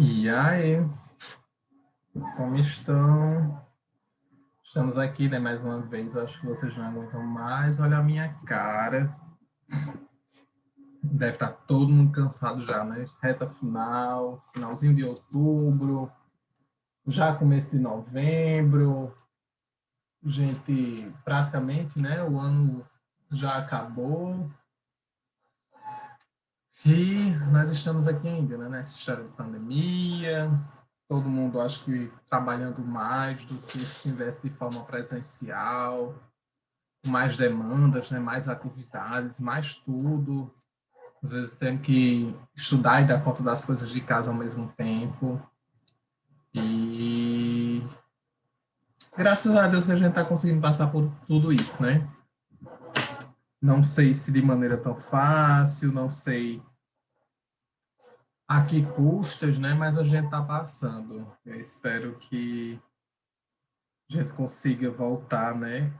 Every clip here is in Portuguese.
E aí, como estão? Estamos aqui, né, mais uma vez. Acho que vocês não aguentam mais. Olha a minha cara. Deve estar todo mundo cansado já, né? Reta final, finalzinho de outubro, já começo de novembro. Gente, praticamente, né? O ano já acabou. E nós estamos aqui ainda, né? Nessa história de pandemia. Todo mundo, acho que, trabalhando mais do que se estivesse de forma presencial, mais demandas, né? Mais atividades, mais tudo. Às vezes tendo que estudar e dar conta das coisas de casa ao mesmo tempo. E graças a Deus que a gente está conseguindo passar por tudo isso, né? Não sei se de maneira tão fácil, não sei a que custas, né? Mas a gente está passando. Eu espero que a gente consiga voltar, né?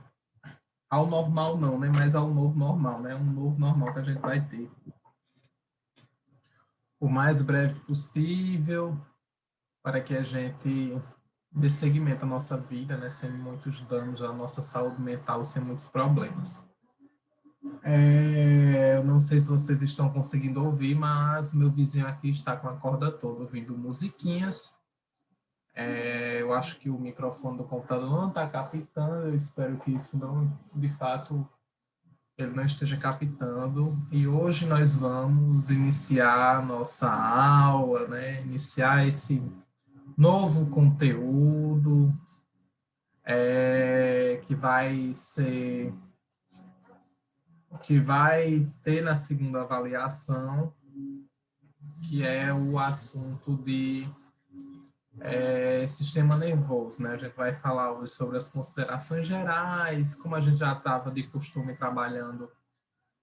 Ao normal não, né? Mas ao novo normal, né? Um novo normal que a gente vai ter. O mais breve possível, para que a gente dê seguimento à nossa vida, né? Sem muitos danos à nossa saúde mental, sem muitos problemas. Eu não sei se vocês estão conseguindo ouvir, mas meu vizinho aqui está com a corda toda ouvindo musiquinhas. Eu acho que o microfone do computador não está captando, eu espero que isso não, de fato, ele não esteja captando. E hoje nós vamos iniciar nossa aula, né? Iniciar esse novo conteúdo que vai ter na segunda avaliação, que é o assunto de sistema nervoso, né? A gente vai falar hoje sobre as considerações gerais, como a gente já estava de costume trabalhando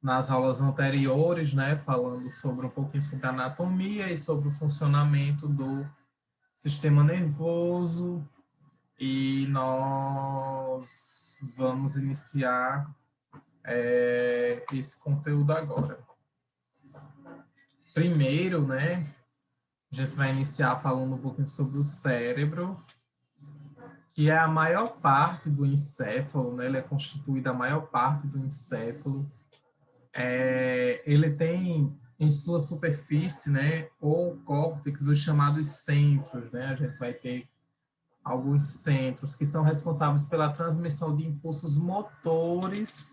nas aulas anteriores, né? Falando sobre um pouquinho sobre a anatomia e sobre o funcionamento do sistema nervoso. E nós vamos iniciar esse conteúdo agora. Primeiro, né? A gente vai iniciar falando um pouquinho sobre o cérebro, que é a maior parte do encéfalo, né? Ele é constituído a maior parte do encéfalo. Ele tem em sua superfície, né, ou córtex, os chamados centros, né? A gente vai ter alguns centros que são responsáveis pela transmissão de impulsos motores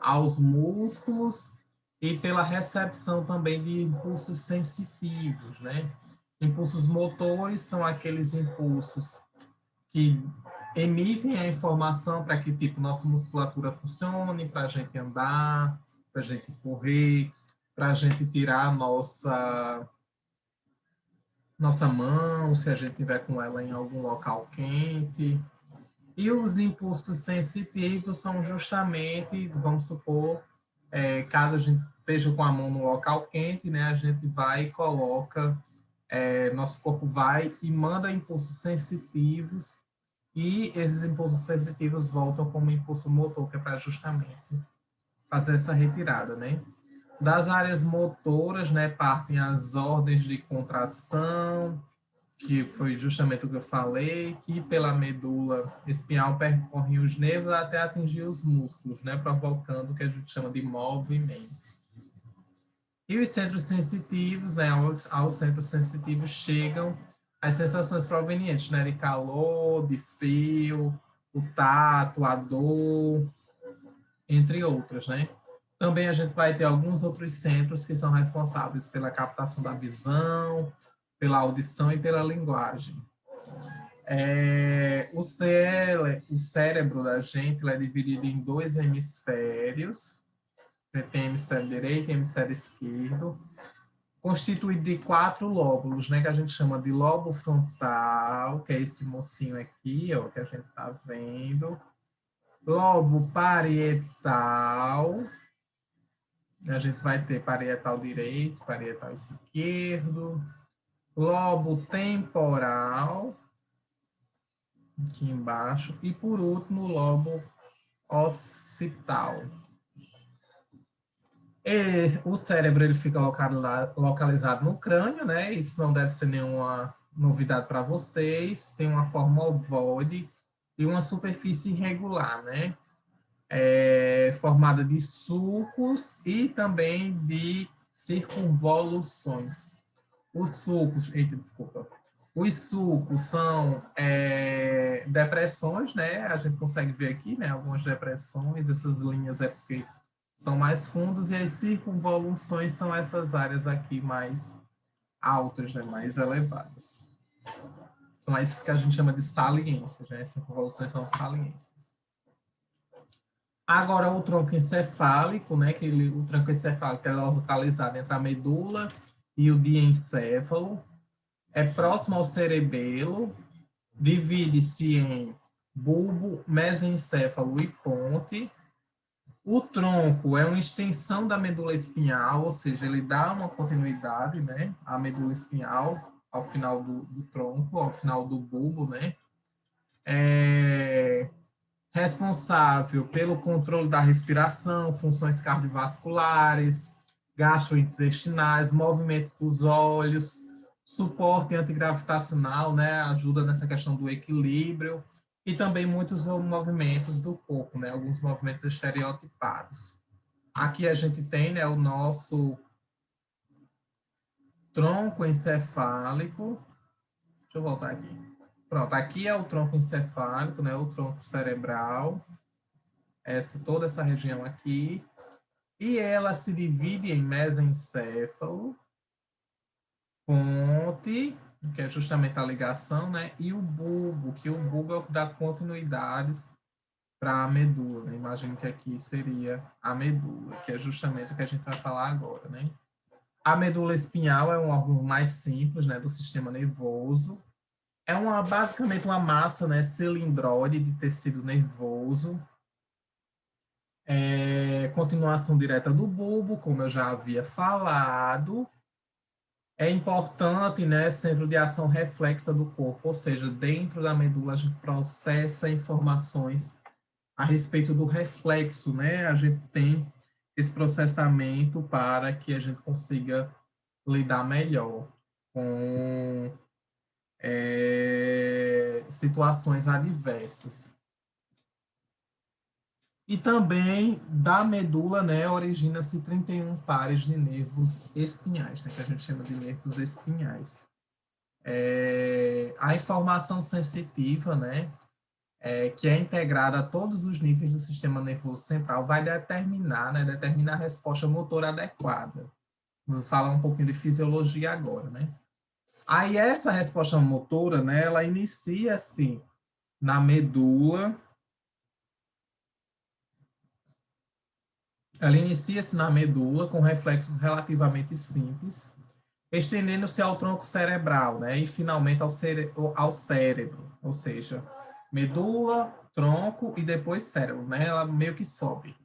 aos músculos e pela recepção também de impulsos sensitivos, né? Impulsos motores são aqueles impulsos que emitem a informação para que tipo nossa musculatura funcione, para a gente andar, para a gente correr, para a gente tirar a nossa mão, se a gente tiver com ela em algum local quente. E os impulsos sensitivos são justamente, vamos supor, caso a gente esteja com a mão no local quente, né, a gente vai e coloca, nosso corpo vai e manda impulsos sensitivos, e esses impulsos sensitivos voltam como impulso motor, que é para justamente fazer essa retirada, né? Das áreas motoras, né, partem as ordens de contração, que foi justamente o que eu falei, que pela medula espinhal percorrem os nervos até atingir os músculos, né, provocando o que a gente chama de movimento. E os centros sensitivos, né, aos centros sensitivos chegam as sensações provenientes, né, de calor, de frio, o tato, a dor, entre outras, né? Também a gente vai ter alguns outros centros que são responsáveis pela captação da visão, pela audição e pela linguagem. O cérebro da gente é dividido em dois hemisférios, tem hemisfério direito e hemisfério esquerdo, constituído de 4 lóbulos, né, que a gente chama de lobo frontal, que é esse mocinho aqui, ó, que a gente está vendo, lobo parietal, a gente vai ter parietal direito, parietal esquerdo, lobo temporal, aqui embaixo, e por último, o lobo occipital. O cérebro ele fica localizado no crânio, né? Isso não deve ser nenhuma novidade para vocês, tem uma forma ovoide e uma superfície irregular, né? Formada de sulcos e também de circunvoluções. Os sulcos, eita, desculpa. Os sulcos são depressões, né? A gente consegue ver aqui, né? Algumas depressões, essas linhas é porque são mais fundos, e as circunvoluções são essas áreas aqui mais altas, né? Mais elevadas. São essas que a gente chama de saliências, né? As circunvoluções são saliências. Agora, o tronco encefálico, né? O tronco encefálico é localizado entre a medula e o diencéfalo. É próximo ao cerebelo, divide-se em bulbo, mesencéfalo e ponte. O tronco é uma extensão da medula espinhal, ou seja, ele dá uma continuidade, né, à medula espinhal, ao final do tronco, ao final do bulbo, né? É responsável pelo controle da respiração, funções cardiovasculares, gastrointestinais, movimento dos olhos, suporte antigravitacional, né, ajuda nessa questão do equilíbrio, e também muitos movimentos do corpo, né, alguns movimentos estereotipados. Aqui a gente tem, né, o nosso tronco encefálico. Deixa eu voltar aqui. Pronto, aqui é o tronco encefálico, né, o tronco cerebral, toda essa região aqui, e ela se divide em mesencéfalo, ponte, que é justamente a ligação, né? E o bulbo, que o bulbo é o que dá continuidade para a medula, né? Imagino que aqui seria a medula, que é justamente o que a gente vai falar agora, né? A medula espinhal é um órgão mais simples, né, do sistema nervoso. É basicamente uma massa, né, cilindroide de tecido nervoso. Continuação direta do bulbo, como eu já havia falado. É importante, né, centro de ação reflexa do corpo, ou seja, dentro da medula a gente processa informações a respeito do reflexo, né? A gente tem esse processamento para que a gente consiga lidar melhor com situações adversas. E também da medula, né, origina-se 31 pares de nervos espinhais, né, que a gente chama de nervos espinhais. A informação sensitiva, né, que é integrada a todos os níveis do sistema nervoso central, vai determinar, né, determina a resposta motora adequada. Vamos falar um pouquinho de fisiologia agora, né? Aí essa resposta motora, né, ela inicia-se na medula. Ela inicia-se na medula com reflexos relativamente simples, estendendo-se ao tronco cerebral, né, e finalmente ao cérebro, ou seja, medula, tronco e depois cérebro, né, ela meio que sobe,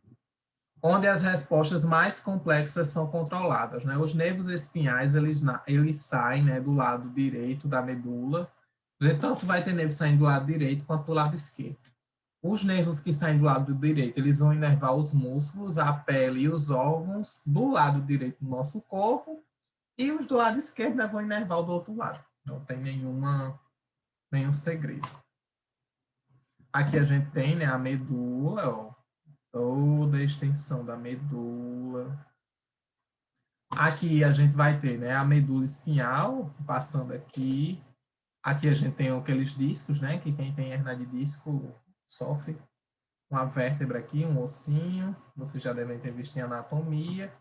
onde as respostas mais complexas são controladas, né, os nervos espinhais, eles saem, né, do lado direito da medula, tanto vai ter nervo saindo do lado direito quanto do lado esquerdo. Os nervos que saem do lado direito, eles vão inervar os músculos, a pele e os órgãos do lado direito do nosso corpo, e os do lado esquerdo, né, vão inervar o do outro lado. Não tem nenhum segredo. Aqui a gente tem, né, a medula, ó, toda a extensão da medula. Aqui a gente vai ter, né, a medula espinhal, passando aqui. Aqui a gente tem aqueles discos, né, que quem tem hernia de disco sofre. Uma vértebra aqui, um ossinho, vocês já devem ter visto em anatomia.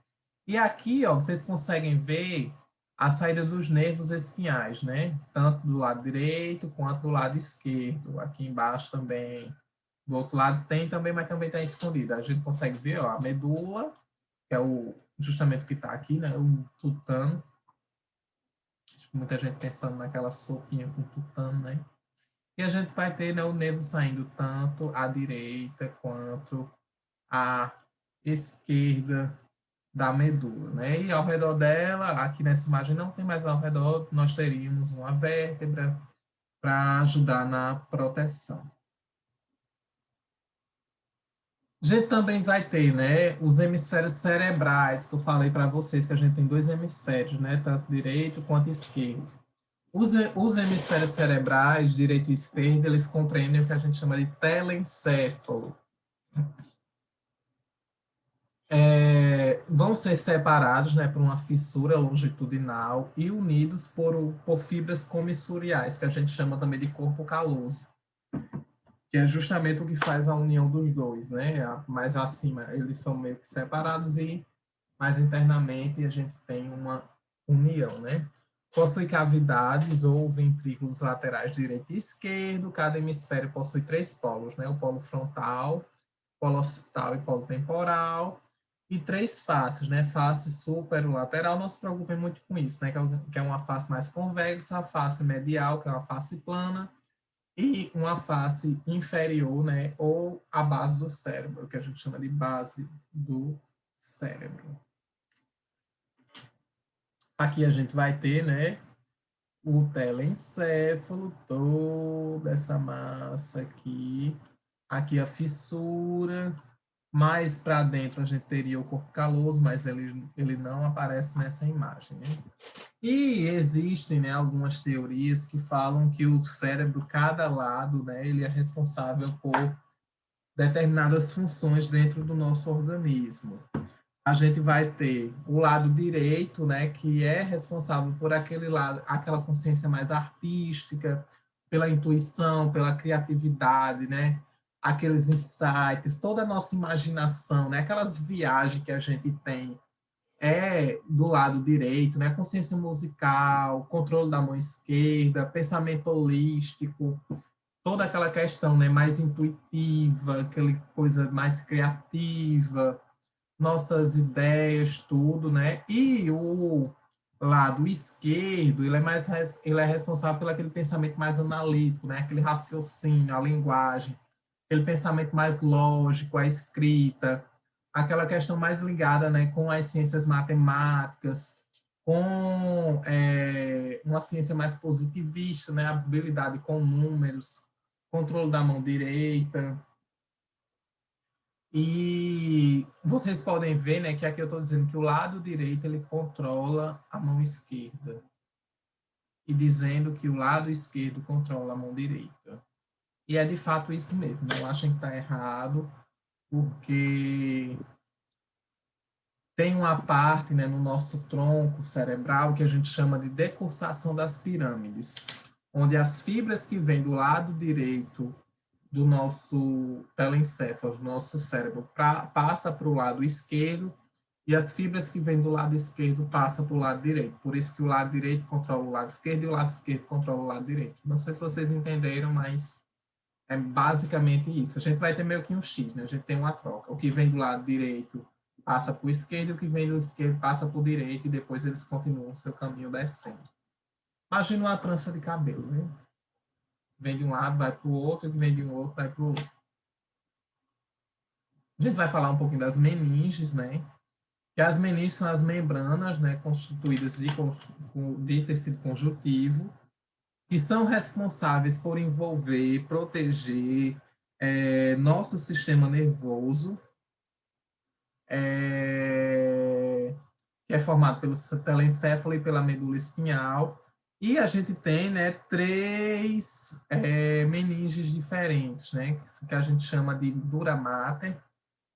E aqui, ó, vocês conseguem ver a saída dos nervos espinhais, né? Tanto do lado direito quanto do lado esquerdo. Aqui embaixo também. Do outro lado tem também, mas também está escondido. A gente consegue ver, ó, a medula, que é justamente o que está aqui, né? O tutano. Muita gente pensando naquela sopinha com tutano, né? E a gente vai ter, né, o nervo saindo tanto à direita quanto à esquerda da medula, né? E ao redor dela, aqui nessa imagem não tem mais ao redor, nós teríamos uma vértebra para ajudar na proteção. A gente também vai ter, né, os hemisférios cerebrais, que eu falei para vocês, que a gente tem dois hemisférios, né, tanto direito quanto esquerdo. Os hemisférios cerebrais, direito e esquerdo, eles compreendem o que a gente chama de telencéfalo. Vão ser separados, né, por uma fissura longitudinal e unidos por fibras comissuriais, que a gente chama também de corpo caloso, que é justamente o que faz a união dos dois, né? Mais acima eles são meio que separados e mais internamente a gente tem uma união, né? Possui cavidades ou ventrículos laterais direito e esquerdo, cada hemisfério possui 3 polos, né? O polo frontal, polo occipital e polo temporal, e 3 faces, né? Face superolateral, não se preocupem muito com isso, né? Que é uma face mais convexa, a face medial, que é uma face plana, e uma face inferior, né? Ou a base do cérebro, que a gente chama de base do cérebro. Aqui a gente vai ter, né? O telencéfalo, toda essa massa aqui. Aqui a fissura. Mais para dentro a gente teria o corpo caloso, mas ele não aparece nessa imagem, né? E existem, né, algumas teorias que falam que o cérebro, cada lado, né, ele é responsável por determinadas funções dentro do nosso organismo. A gente vai ter o lado direito, né, que é responsável por aquele lado, aquela consciência mais artística, pela intuição, pela criatividade, né, aqueles insights, toda a nossa imaginação, né, aquelas viagens que a gente tem do lado direito, né, consciência musical, controle da mão esquerda, pensamento holístico, toda aquela questão, né, mais intuitiva, aquela coisa mais criativa, nossas ideias, tudo, né? E o lado esquerdo, ele é responsável pelo aquele pensamento mais analítico, né? Aquele raciocínio, a linguagem, aquele pensamento mais lógico, a escrita, aquela questão mais ligada, né, com as ciências matemáticas, com uma ciência mais positivista, né? Habilidade com números, controle da mão direita. E vocês podem ver, né, que aqui eu estou dizendo que o lado direito ele controla a mão esquerda e dizendo que o lado esquerdo controla a mão direita. E é de fato isso mesmo. Não achem que está errado, porque tem uma parte, né, no nosso tronco cerebral que a gente chama de decursação das pirâmides, onde as fibras que vêm do lado direito do nosso telencéfalo, do nosso cérebro, passa para o lado esquerdo e as fibras que vêm do lado esquerdo passam para o lado direito. Por isso que o lado direito controla o lado esquerdo e o lado esquerdo controla o lado direito. Não sei se vocês entenderam, mas é basicamente isso. A gente vai ter meio que um X, né? A gente tem uma troca. O que vem do lado direito passa para o esquerdo, e o que vem do esquerdo passa para o direito, e depois eles continuam o seu caminho descendo. Imagina uma trança de cabelo, né? Vem de um lado, vai para o outro, e vem de um outro, vai para o outro. A gente vai falar um pouquinho das meninges, né? Que as meninges são as membranas, né, constituídas de tecido conjuntivo, que são responsáveis por envolver, proteger nosso sistema nervoso, que é formado pelo telencéfalo e pela medula espinhal. E a gente tem, né, 3 meninges diferentes, né, que a gente chama de dura mater,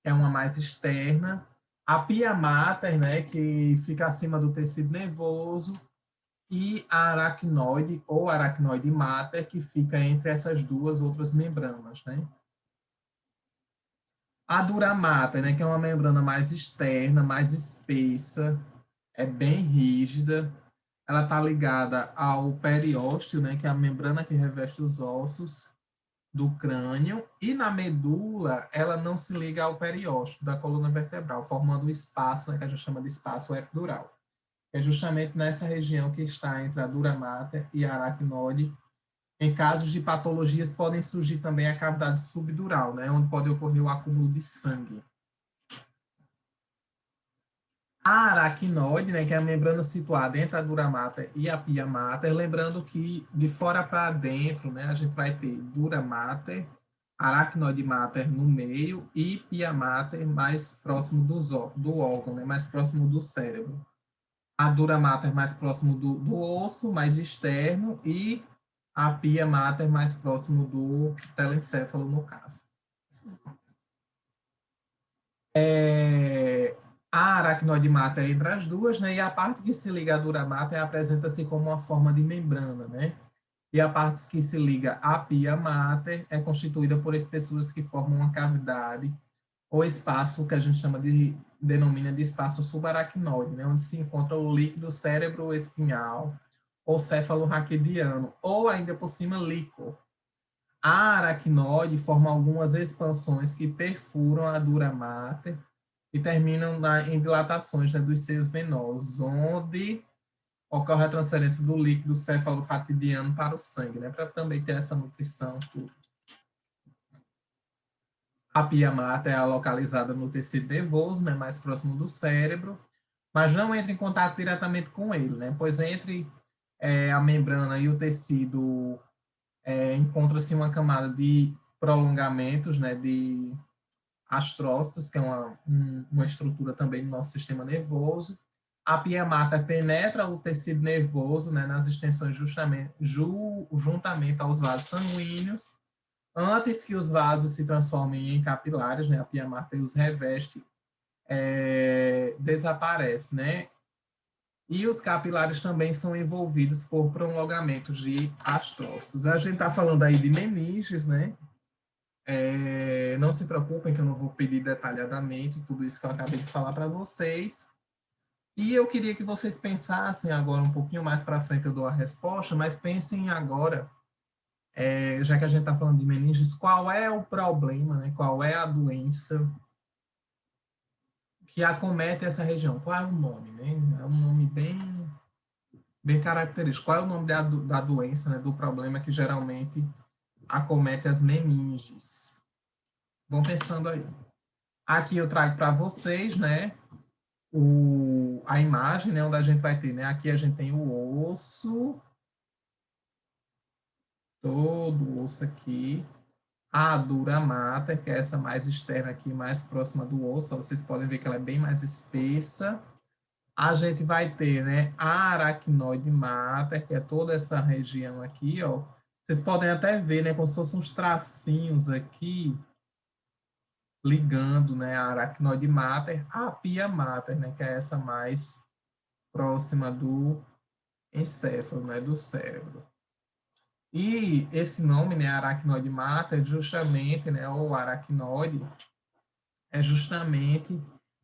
é uma mais externa, a pia mater, né, que fica acima do tecido nervoso, e a aracnoide ou aracnoide mater, que fica entre essas duas outras membranas, né? A dura mater, né, que é uma membrana mais externa, mais espessa, é bem rígida, ela está ligada ao periósteo, né, que é a membrana que reveste os ossos do crânio, e na medula ela não se liga ao periósteo da coluna vertebral, formando um espaço, né, que a gente chama de espaço epidural. É justamente nessa região que está entre a dura mater e a aracnoide. Em casos de patologias podem surgir também a cavidade subdural, né, onde pode ocorrer o acúmulo de sangue. A aracnoide, né, que é a membrana situada entre a dura mater e a pia mater, lembrando que de fora para dentro, né, a gente vai ter dura mater, aracnoide mater no meio e pia mater mais próximo do órgão, né, mais próximo do cérebro. A dura mater mais próximo do osso, mais externo, e a pia mater mais próximo do telencéfalo, no caso. A aracnoide mater é entre as duas, né? E a parte que se liga à dura mater apresenta-se como uma forma de membrana, né? E a parte que se liga à pia mater é constituída por espessuras que formam uma cavidade ou espaço que a gente denomina de espaço subaracnoide, né? Onde se encontra o líquido cérebro-espinhal ou céfalo raquidiano, ou ainda por cima líquor. A aracnoide forma algumas expansões que perfuram a dura mater e terminam em dilatações, né, dos seios venosos, onde ocorre a transferência do líquido cefalorraquidiano para o sangue, né, para também ter essa nutrição. Tudo. A pia mater é localizada no tecido nervoso, né, mais próximo do cérebro, mas não entra em contato diretamente com ele, né, pois entre a membrana e o tecido encontra-se uma camada de prolongamentos, né, de astrócitos, que é uma estrutura também do nosso sistema nervoso. A pia mater penetra o tecido nervoso, né, nas extensões juntamente aos vasos sanguíneos, antes que os vasos se transformem em capilares, né, a pia mater os reveste, desaparece, né? E os capilares também são envolvidos por prolongamentos de astrócitos. A gente está falando aí de meninges, né? Não se preocupem que eu não vou pedir detalhadamente tudo isso que eu acabei de falar para vocês. E eu queria que vocês pensassem agora um pouquinho mais para frente, eu dou a resposta, mas pensem agora, já que a gente está falando de meninges, qual é o problema, né? Qual é a doença que acomete essa região? Qual é o nome, né? É um nome bem característico. Qual é o nome da doença, né? Do problema que geralmente acomete as meninges? Vão pensando aí. Aqui eu trago para vocês, né, a imagem, né, onde a gente vai ter, né, aqui a gente tem o osso, todo o osso aqui, a dura mater, que é essa mais externa aqui, mais próxima do osso, vocês podem ver que ela é bem mais espessa. A gente vai ter, né, a aracnoide mater, que é toda essa região aqui, ó. Vocês podem até ver, né, como se fossem uns tracinhos aqui, ligando, né, a aracnoide mater à pia mater, né, que é essa mais próxima do encéfalo, né, do cérebro. E esse nome, né, aracnoide mater, justamente, né, ou aracnoide, é justamente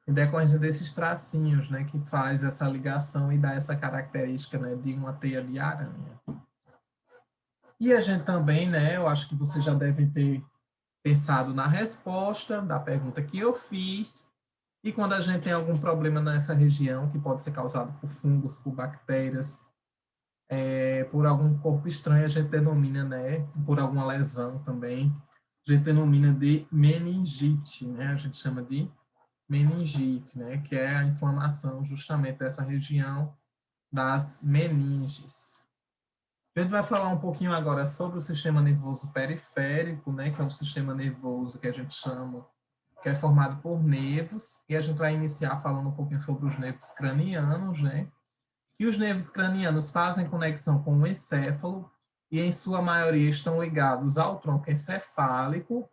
em decorrência desses tracinhos, né, que faz essa ligação e dá essa característica, né, de uma teia de aranha. E a gente também, né, eu acho que vocês já devem ter pensado na resposta da pergunta que eu fiz. E quando a gente tem algum problema nessa região, que pode ser causado por fungos, por bactérias, por algum corpo estranho, a gente denomina, né, por alguma lesão também, a gente denomina de meningite, né, a gente chama de meningite, né, que é a inflamação justamente dessa região das meninges. A gente vai falar um pouquinho agora sobre o sistema nervoso periférico, né, que é um sistema nervoso que a gente chama, que é formado por nervos, e a gente vai iniciar falando um pouquinho sobre os nervos cranianos, né, que os nervos cranianos fazem conexão com o encéfalo e, em sua maioria, estão ligados ao tronco encefálico.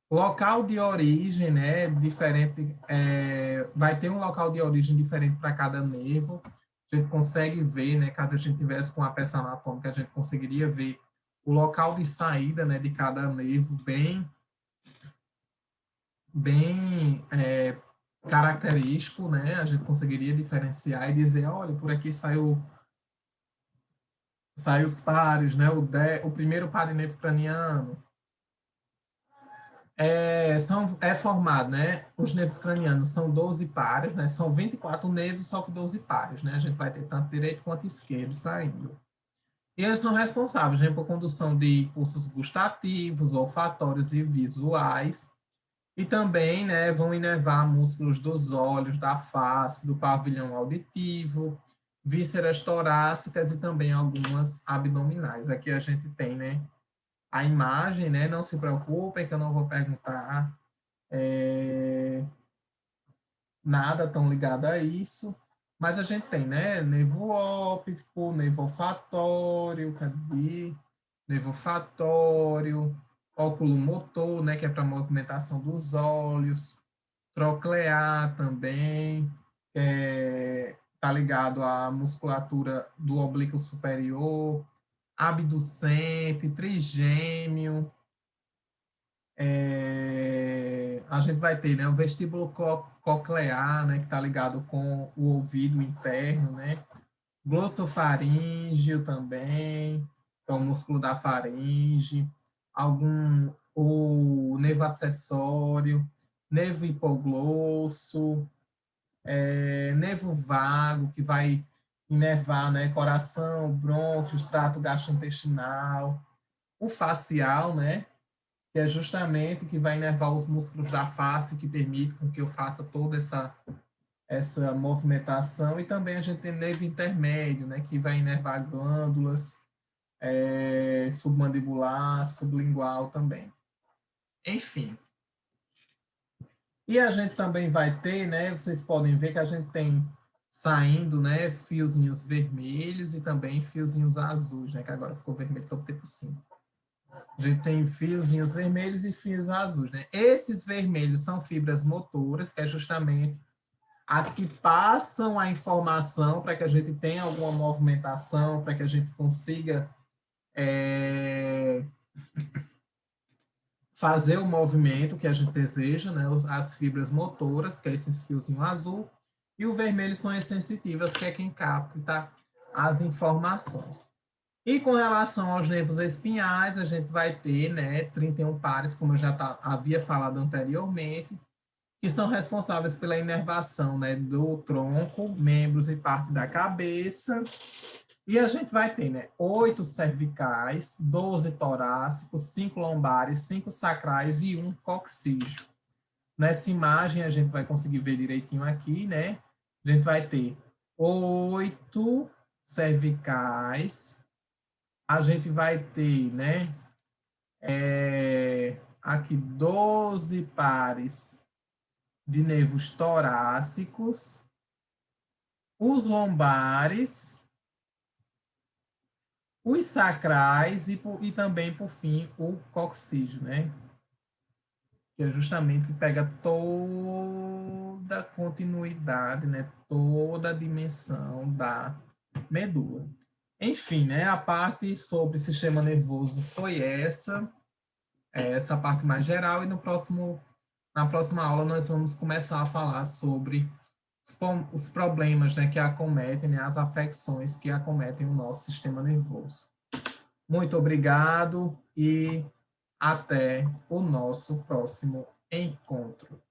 Local de origem, né, diferente, vai ter um local de origem diferente para cada nervo. A gente consegue ver, né, caso a gente tivesse com a peça anatômica, a gente conseguiria ver o local de saída, né, de cada nervo bem característico, né? A gente conseguiria diferenciar e dizer, olha, por aqui saiu os pares, né? O primeiro par de nervo craniano é formado, né? Os nervos cranianos são 12 pares, né? São 24 nervos, só que 12 pares, né? A gente vai ter tanto direito quanto esquerdo saindo. E eles são responsáveis, né, por condução de impulsos gustativos, olfatórios e visuais, e também, né, vão inervar músculos dos olhos, da face, do pavilhão auditivo, vísceras torácicas e também algumas abdominais. Aqui a gente tem, né, a imagem, né, não se preocupem que eu não vou perguntar nada tão ligado a isso. Mas a gente tem, né, nervo óptico, nervo olfatório, cadê? Nervo olfatório, óculo motor, né, que é para movimentação dos olhos, troclear também, tá ligado à musculatura do oblíquo superior, abducente, trigêmeo. A gente vai ter, né, o vestíbulo coclear, né, que está ligado com o ouvido interno, né, glossofaríngeo também, que é o músculo da faringe, o nervo acessório, nervo hipoglosso, nervo vago, que vai inervar, né, coração, brônquios, trato gastrointestinal, o facial, né, que é justamente que vai inervar os músculos da face, que permite com que eu faça toda essa movimentação, e também a gente tem nervo intermédio, né, que vai inervar glândulas, submandibular, sublingual também. Enfim. E a gente também vai ter, né, vocês podem ver que a gente tem saindo, né, fiozinhos vermelhos e também fiozinhos azuis, né, que agora ficou vermelho, então tem por 5. A gente tem fiozinhos vermelhos e fios azuis, né? Esses vermelhos são fibras motoras, que é justamente as que passam a informação para que a gente tenha alguma movimentação, para que a gente consiga fazer o movimento que a gente deseja, né? As fibras motoras, que é esse fiozinho azul, e o vermelho são as sensitivas, que é quem capta as informações. E com relação aos nervos espinhais, a gente vai ter, né, 31 pares, como eu já havia falado anteriormente, que são responsáveis pela inervação, né, do tronco, membros e parte da cabeça. E a gente vai ter, né, 8 cervicais, 12 torácicos, 5 lombares, 5 sacrais e 1 coxígeo. Nessa imagem a gente vai conseguir ver direitinho aqui, né? A gente vai ter 8 cervicais, a gente vai ter, né, aqui 12 pares de nervos torácicos, os lombares, os sacrais e também, por fim, o coxígeo, né? Que é justamente pega toda a continuidade, né? Toda a dimensão da medula. Enfim, né? A parte sobre sistema nervoso foi essa parte mais geral, e na próxima aula nós vamos começar a falar sobre os problemas, né, que acometem, né, as afecções que acometem o nosso sistema nervoso. Muito obrigado e até o nosso próximo encontro.